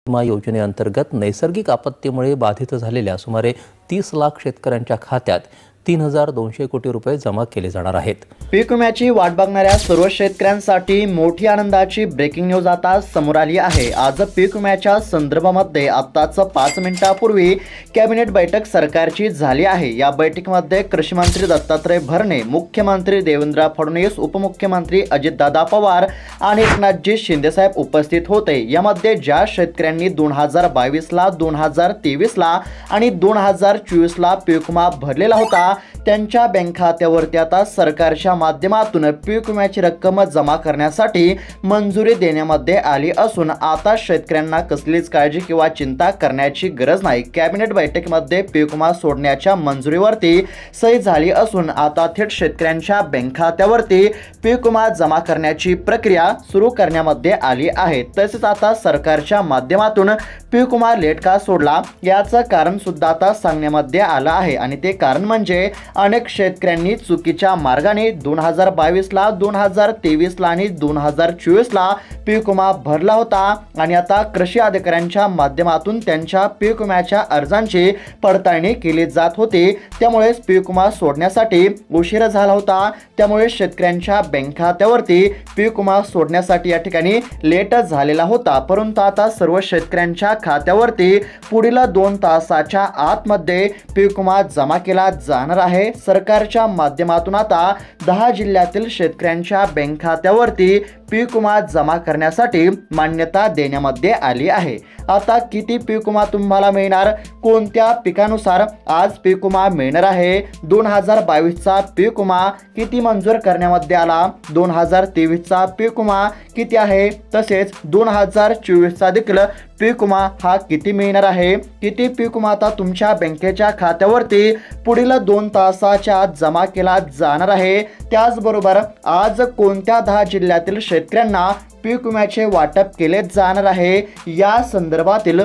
विमा योजनेअंतर्गत नैसर्गिक आपत्तीमुळे बाधित झालेल्या सुमारे 30 लाख शेतकऱ्यांच्या खात्यात 3200 कोटी रुपये जमा केले जाणार आहेत। पीक विम्याची वाट बघणाऱ्या सर्व शेतकऱ्यांसाठी मोठी आनंदाची ब्रेकिंग न्यूज आता समोर आली आहे। आज पीक विम्याच्या संदर्भामध्ये आताच 5 मिनिटांपूर्वी कॅबिनेट बैठक सरकारची झाली आहे। या बैठकीमध्ये कृषी मंत्री दत्तात्रय भरणे, मुख्यमंत्री देवेंद्र फडणवीस, उपमुख्यमंत्री अजितदादा पवार आणि एकनाथजी शिंदेसाहेब उपस्थित होते। यामध्ये ज्या शेतकऱ्यांनी 2022 ला, 2023 ला आणि 2024 ला पीक विमा भरलेला होता त्यांच्या बँक खात्यावरती आता सरकारच्या माध्यमातून पीक विम्याची रक्कम जमा करण्यासाठी मंजुरी देण्यामध्ये आली असून आता शेतकऱ्यांना कसलीच काळजी किंवा चिंता करण्याची गरज नाही। कॅबिनेट बैठकीमध्ये पीक विमा सोडण्याच्या मंजुरीवरती सही झाली असून आता थेट शेतकऱ्यांच्या बँक खात्यावरती पीक विमा जमा करण्याची प्रक्रिया सुरू करण्यामध्ये आली आहे। तसेच आता सरकारच्या माध्यमातून पीक विमा लेट का सोडला याचं कारण सुद्धा आता सांगण्यामध्ये आलं आहे आणि ते कारण म्हणजे अनेक शेतकऱ्यांनी चुकीच्या मार्गाने 2022 ला, 2023 ला आणि 2024 ला पीक विमा भरला होता आणि आता कृषी अधिकाऱ्यांच्या माध्यमातून त्यांच्या पीक विम्याच्या अर्जांची पडताळणी केली जात होती। त्यामुळे पीक विमा सोडण्यासाठी उशीर झाला होता। त्यामुळे शेतकऱ्यांच्या बँक खात्यावरती पीक विमा सोडण्यासाठी या ठिकाणी लेट झालेला होता। परंतु आता सर्व शेतकऱ्यांच्या खात्यावरती पुढील 2 तासाच्या आतमध्ये पीक विमा जमा केला जाणार आहे। सरकारच्या माध्यमातून आता 10 जिल्ह्यातील शेतकऱ्यांच्या बँक खात्यावरती पीक विमा जमा करण्यासाठी मान्यता देण्यामध्ये आली आहे। आता किती पीक विमा तुम्हाला मिळणार, कोणत्या पिकानुसार आज पीक विमा मिळणार आहे, 2022 चा पीक विमा किती मंजूर करण्यामध्ये आला, 2023 चा पीक विमा किती आहे, तसेच 2024 चा देखील पीक विमा हा किती मिळणार आहे, किती पीक विमा आता तुमच्या बँकेच्या खात्यावरती पुढील 2 तासाच्या आत जमा केला जाणार आहे। त्याचबरोबर आज कोणत्या 10 जिल्ह्यातील शेतकऱ्यांना पीक विम्याचे वाटप केले जाणार आहे या संदर्भातील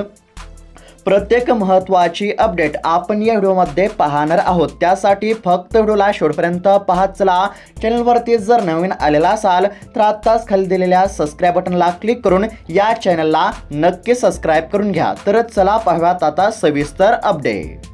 प्रत्येक महत्त्वाची अपडेट आपण या व्हिडिओमध्ये पाहणार आहोत। त्यासाठी फक्त व्हिडिओला शेवटपर्यंत पाहत चला। चॅनलवरती जर नवीन आलेला असाल तर आत्ताच खाली दिलेल्या सबस्क्राइब बटनला क्लिक करून या चॅनलला नक्की सबस्क्राइब करून घ्या। तर चला पाहूयात आता सविस्तर अपडेट।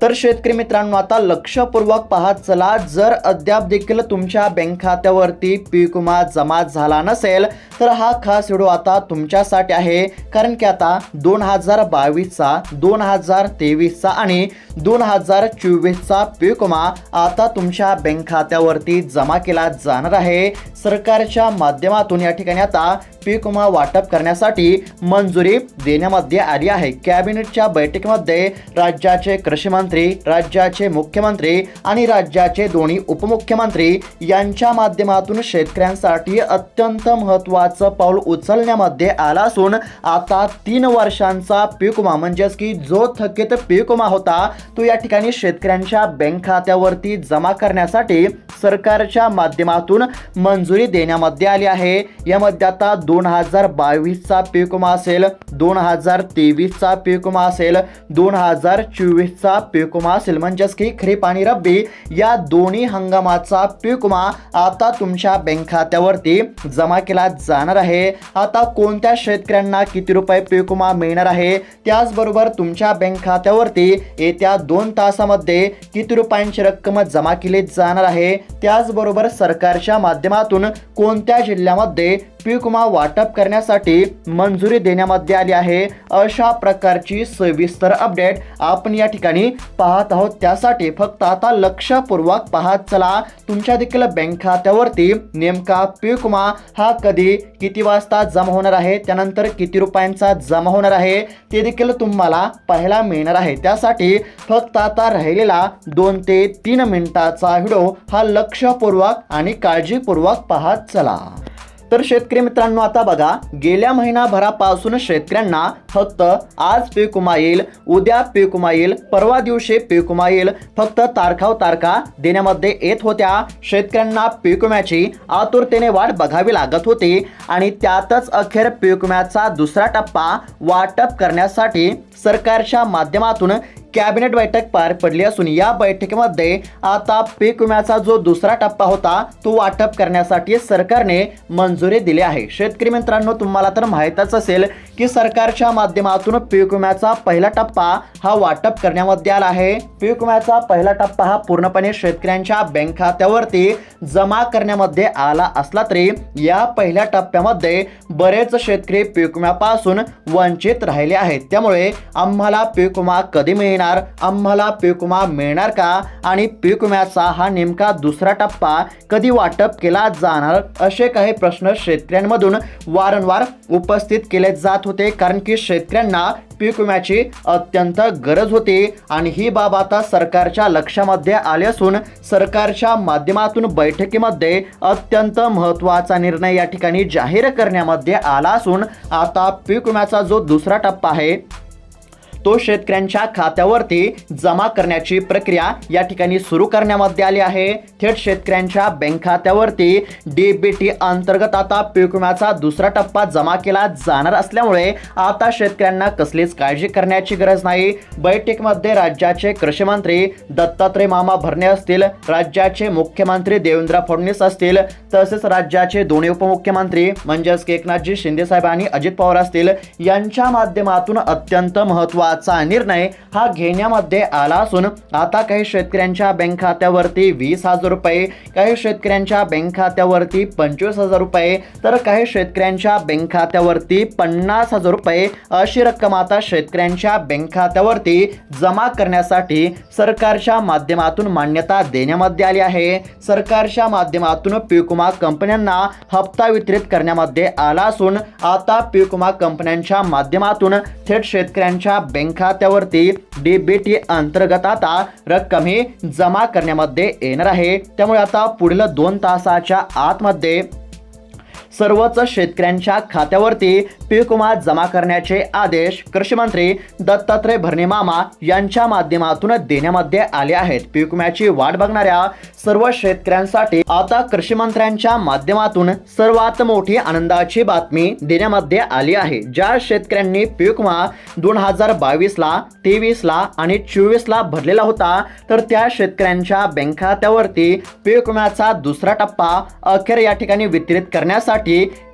तर शेतकरी मित्रांनो, आता लक्षपूर्वक पाहत चला। जर अद्याप देखील तुमच्या बँक खात्यावरती पीक विमा जमा झाला नसेल तर हा खास व्हिडिओ आता तुमच्यासाठी आहे। कारण की आता 2022 चा, 2023 चा आणि 2024 चा पीक विमा आता तुमच्या बँक खात्यावरती जमा केला जाणार आहे। सरकारच्या माध्यमातून या ठिकाणी आता पीक विमा वाटप करण्यासाठी मंजुरी देण्यामध्ये आली आहे। कॅबिनेटच्या बैठकीमध्ये राज्याचे कृषी मंत्री, राज्याचे मुख्यमंत्री आणि राज्याचे दोन्ही उपमुख्यमंत्री यांच्या माध्यमातून शेतकऱ्यांसाठी अत्यंत महत्त्वाचं पाऊल उचलण्यामध्ये आला असून आता 3 वर्षांचा पीक विमा म्हणजेच की जो थकीत पीक विमा होता तो या ठिकाणी शेतकऱ्यांच्या बँक खात्यावरती जमा करण्यासाठी सरकारच्या माध्यमातून मंजुरी देण्यामध्ये आली आहे। यामध्ये आता 2022 चा पीक विमा असेल, 2023 चा पीक विमा असेल, 2024 चा पीक विमा असेल, म्हणजेच की खरीप आणि रब्बी या दोन्ही हंगामाचा पीक विमा आता तुमच्या बँक खात्यावरती जमा केला जाणार आहे। आता कोणत्या शेतकऱ्यांना किती रुपये पीक विमा मिळणार आहे, त्याचबरोबर तुमच्या बँक खात्यावरती येत्या 2 तासामध्ये किती रुपयांची रक्कम जमा केली जाणार आहे, त्याचबरोबर सरकारच्या माध्यमातून कोणत्या जिल्ह्यामध्ये पीक विमा वाटप करण्यासाठी मंजुरी देण्यामध्ये आली आहे, अशा प्रकारची सविस्तर अपडेट आपण या ठिकाणी पाहत आहोत। त्यासाठी फक्त आता लक्षपूर्वक पाहत चला। तुमच्या देखील बँक खात्यावरती नेमका पीक विमा हा कधी, किती वाजता जमा होणार आहे, त्यानंतर किती रुपयांचा जमा होणार आहे ते देखील तुम्हाला पाहायला मिळणार आहे। त्यासाठी फक्त आता राहिलेला 2 ते 3 मिनिटाचा व्हिडिओ हा लक्षपूर्वक आणि काळजीपूर्वक पाहत चला। तर शेतकरी मित्रांनो, आता बघा, गेल्या महिनाभरापासून शेतकऱ्यांना फक्त आज पीक विमा येईल, उद्या पीक विमा येईल, परवा दिवशी पीक विमा येईल, फक्त तारखा देण्यामध्ये येत होत्या. शेतकऱ्यांना पीक विम्याची आतुरतेने वाट बघावी लागत होती आणि त्यातच अखेर पीक विम्याचा दुसरा टप्पा वाटप करण्यासाठी सरकारच्या माध्यमातून कॅबिनेट बैठक पार पडली असून या बैठकीमध्ये आता पीक विम्याचा जो दुसरा टप्पा होता तो वाटप करण्यासाठी सरकारने मंजुरी दिली आहे. शेतकरी मित्रांनो, तुम्हाला तर माहीतच असेल की सरकारच्या माध्यमातून पीक विम्याचा पहिला टप्पा हा वाटप करण्यामध्ये आला आहे. पीक विम्याचा पहिला टप्पा हा पूर्णपणे शेतकऱ्यांच्या बँक खात्यावरती जमा करण्यामध्ये आला असला तरी या पहिल्या टप्प्यामध्ये बरेच शेतकरी पीक विम्यापासून वंचित राहिले आहेत. त्यामुळे आम्हाला पीक विमा कधी मिळणार, आम्हाला पीक विमा मिळणार का आणि पीक विम्याचा हा नेमका दुसरा टप्पा कधी वाटप केला जाणार, असे काही प्रश्न शेतकऱ्यांमधून वारंवार उपस्थित केले जात होते. कारण की शेतकऱ्यांना पीक विम्याची अत्यंत गरज होती आणि ही बाब आता सरकारच्या लक्षामध्ये आली असून सरकारच्या माध्यमातून बैठकीमध्ये अत्यंत महत्त्वाचा निर्णय या ठिकाणी जाहीर करण्यामध्ये आला असून आता पीक विम्याचा जो दुसरा टप्पा आहे तो शेतकऱ्यांच्या खात्यावरती जमा करण्याची प्रक्रिया या ठिकाणी सुरू करण्यामध्ये आली आहे. थेट शेतकऱ्यांच्या बँक खात्यावरती डीबीटी अंतर्गत आता पीक विम्याचा दुसरा टप्पा जमा केला जाणार असल्यामुळे आता शेतकऱ्यांना कसलीच काळजी करण्याची गरज नाही. बैठकीमध्ये राज्याचे कृषी मंत्री दत्तात्रय मामा भरणे असतील, राज्याचे मुख्यमंत्री देवेंद्र फडणवीस असतील, तसेच राज्याचे दोन्ही उपमुख्यमंत्री म्हणजेच एकनाथजी शिंदे साहेब आणि अजित पवार असतील, यांच्या माध्यमातून अत्यंत महत्त्वाचा निर्णय हा घेण्यामध्ये आला असून आता काही शेतकऱ्यांच्या बँक खात्यावरती 20,000 रुपये, काही शेतकऱ्यांच्या बँक खात्यावरती 25,000 रुपये, तर काही शेतकऱ्यांच्या बँक खात्यावरती 50,000 रुपये अशी रक्कम आता शेतकऱ्यांच्या बँक खात्यावरती जमा करण्यासाठी सरकारच्या माध्यमातून मान्यता देण्यामध्ये आली आहे. सरकारच्या माध्यमातून पीक विमा कंपन्यांना हप्ता वितरित करण्यामध्ये आला असून आता पीक विमा कंपन्यांच्या माध्यमातून थेट शेतकऱ्यांच्या बँक खात्यावरती डीबीटी अंतर्गत आता रक्कम ही जमा करण्यामध्ये येणार आहे. त्यामुळे आता पुढील 2 तासाच्या आतमध्ये सर्वच शेतकऱ्यांच्या खात्यावरती पीक विमा जमा करण्याचे आदेश कृषी मंत्री दत्तात्रय भरणे मामा यांच्या माध्यमातून देण्यामध्ये आले आहेत. पीक विम्याची वाट बघणाऱ्या सर्व शेतकऱ्यांसाठी आता कृषी मंत्र्यांच्या माध्यमातून सर्वात मोठी आनंदाची बातमी देण्यामध्ये आली आहे. ज्या शेतकऱ्यांनी पीक विमा 2022 ला, 23 ला आणि 24 ला भरलेला होता, तर त्या शेतकऱ्यांच्या बँक खात्यावरती पीक विम्याचा दुसरा टप्पा अखेर या ठिकाणी वितरित करण्यासाठी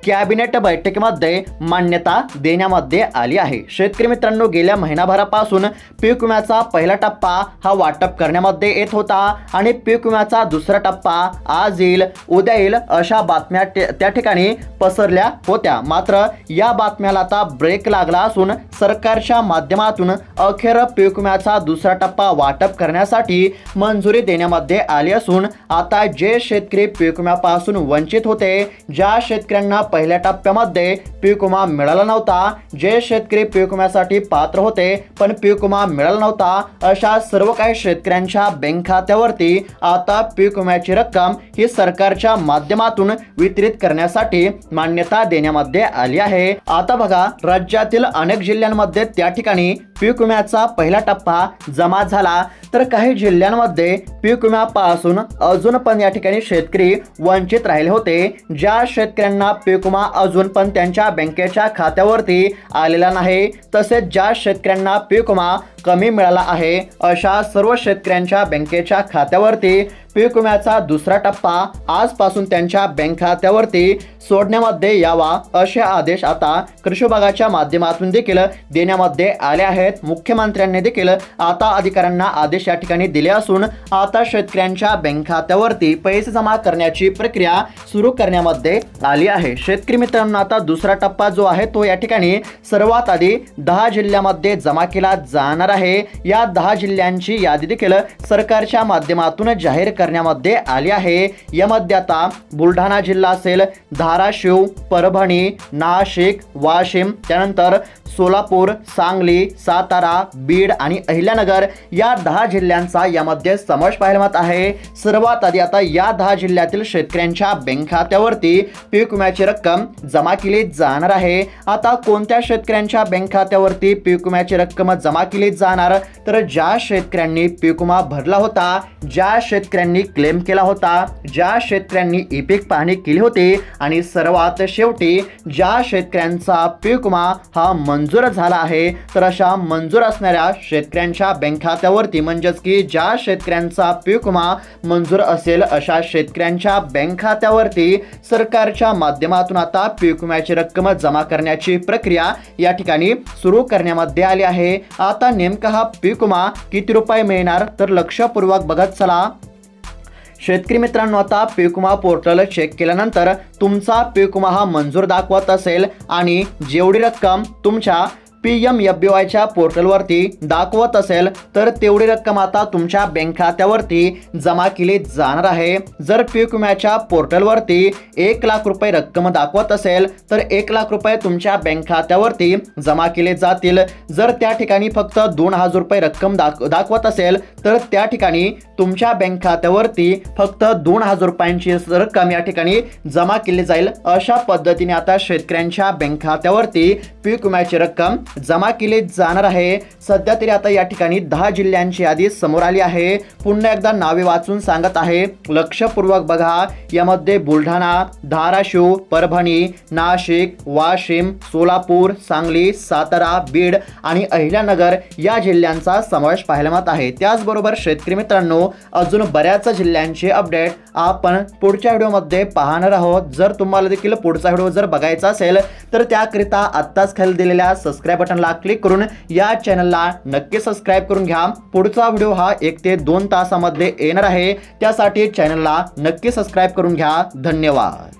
कॅबिनेट बैठकीमध्ये मान्यता देण्यामध्ये आली आहे. शेतकरी मित्रांनो, गेल्या महिनाभरापासून पीक विम्याचा पहिला टप्पा हा वाटप करण्यामध्ये येत होता आणि पीक विम्याचा दुसरा टप्पा आज येईल, उद्या येईल अशा बातम्या त्या ठिकाणी पसरल्या होत्या. मात्र या बातम्याला आता ब्रेक लागला असून सरकारच्या माध्यमातून अखेर पीक विम्याचा दुसरा टप्पा वाटप करण्यासाठी मंजुरी देण्यामध्ये आली असून आता जे शेतकरी पीक विम्यापासून वंचित होते, ज्या शेतकऱ्यांना पहिल्या टप्प्यामध्ये पीक विमा मिळाला नव्हता, जे शेतकरी पीक विम्यासाठी पात्र होते पण पीक विमा मिळाला नव्हता, अशा सर्व काही शेतकऱ्यांच्या बँक खात्यावरती आता पीक विम्याची रक्कम ही सरकारच्या माध्यमातून वितरित करण्यासाठी मान्यता देण्यामध्ये आली आहे. आता बघा, राज्यातील अनेक जिल्ह्यांमध्ये त्या ठिकाणी पीक विम्याचा पहिला टप्पा जमा झाला, तर काही जिल्ह्यांमध्ये पीक विम्यापासून अजून पण या ठिकाणी शेतकरी वंचित राहिले होते. ज्या शेतकऱ्यांना पीक विमा अजून पण त्यांच्या बँकेच्या खात्यावरती आलेला नाही, तसेच ज्या शेतकऱ्यांना पीक विमा कमी मिळाला आहे, अशा सर्व शेतकऱ्यांच्या बँकेच्या खात्यावरती पीक विम्याचा दुसरा टप्पा आजपासून त्यांच्या बँक खात्यावरती सोडण्यामध्ये यावा असे आदेश आता कृषी विभागाच्या माध्यमातून देखील देण्यामध्ये आले आहेत. मुख्यमंत्र्यांनी देखील आता अधिकाऱ्यांना आदेश या ठिकाणी दिले असून आता शेतकऱ्यांच्या बँक खात्यावरती पैसे जमा करण्याची प्रक्रिया सुरू करण्यामध्ये आली आहे. शेतकरी मित्रांनो, आता दुसरा टप्पा जो आहे तो या ठिकाणी सर्वात आधी 10 जिल्ह्यामध्ये जमा केला जाणार आहे. या 10 जिल्ह्यांची यादी देखील सरकारच्या माध्यमातून जाहीर करण्यामध्ये आली आहे। यामध्ये आता बुलढाणा जिल्हा असेल, धाराशिव, परभणी, नाशिक, वाशिम, त्यानंतर सोलापूर, सांगली, सातारा, बीड आणि अहिल्यानगर या 10 जिल्ह्यांचा यामध्ये समावेश पाहायला मिळत आहे। सर्वात आधी आता या 10 जिल्ह्यातील शेतकऱ्यांच्या बँक खात्यावरती पीक विम्याची रक्कम जमा केली जाणार आहे। आता कोणत्या शेतकऱ्यांच्या बँक खात्यावरती पीक विम्याची रक्कम जमा केली जाणार, तर ज्या शेतकऱ्यांनी पीक विमा भरला होता, ज्या शेतकऱ्यांनी क्लेम केला होता, ज्या शेतकऱ्यांनी ई पीक पाहणी केली होती आणि सर्वात शेवटी ज्या शेतकऱ्यांचा पीक विमा हा मंजूर झाला आहे, तर अशा मंजूर असणाऱ्या शेतकऱ्यांच्या बँक खात्यावरती म्हणजेच की ज्या शेतकऱ्यांचा पीक विमा मंजूर असेल अशा शेतकऱ्यांच्या बँक खात्यावरती सरकारच्या माध्यमातून आता पीक विम्याची रक्कम जमा करण्याची प्रक्रिया या ठिकाणी सुरू करण्यामध्ये आली आहे। आता नेमका हा पीक विमा किती रुपये मिळणार, तर लक्षपूर्वक बघत चला। शेतकरी मित्रांनो, आता पीक विमा पोर्टल चेक केल्यानंतर तुमचा पीक विमा हा मंजूर दाखवत असेल आणि जेवढी रक्कम तुमच्या PMFBYच्या पोर्टलवरती दाखवत असेल तर तेवढी रक्कम आता तुमच्या बँक खात्यावरती जमा केली जाणार आहे। जर पीक विम्याच्या पोर्टलवरती 1 लाख रुपये रक्कम दाखवत असेल तर 1 लाख रुपये तुमच्या बँक खात्यावरती जमा केले जातील। जर त्या ठिकाणी फक्त 2,000 रुपये रक्कम दाखवत असेल तर त्या ठिकाणी तुमच्या बँक खात्यावरती फक्त 2,000 रुपयांची रक्कम या ठिकाणी जमा केली जाईल। अशा पद्धतीने आता शेतकऱ्यांच्या बँक खात्यावरती पीक विम्याची रक्कम जमा केली जाणार आहे। सध्या तरी आता या ठिकाणी 10 जिल्ह्यांची यादी समोर आली आहे। पुन्हा एकदा नावे वाचून सांगत आहे, लक्षपूर्वक बघा। यामध्ये बुलढाणा, धाराशिव, परभणी, नाशिक, वाशिम, सोलापूर, सांगली, सातारा, बीड आणि अहिल्यानगर या जिल्ह्यांचा समावेश पाहायला मिळत आहे। त्याचबरोबर शेतकरी मित्रांनो, अजून बऱ्याच जिल्ह्यांचे अपडेट आपण पुढच्या व्हिडिओमध्ये पाहणार आहोत। जर तुम्हाला देखील पुढचा व्हिडिओ जर बघायचा असेल तर त्याकरिता आत्ताच खाली दिलेल्या सबस्क्राइब बटनला क्लिक करून या चॅनलला नक्की सबस्क्राइब करून घ्या। पुढचा व्हिडिओ हा 1 ते 2 तासामध्ये येणार आहे, त्यासाठी चॅनलला नक्की सबस्क्राइब करून घ्या। धन्यवाद।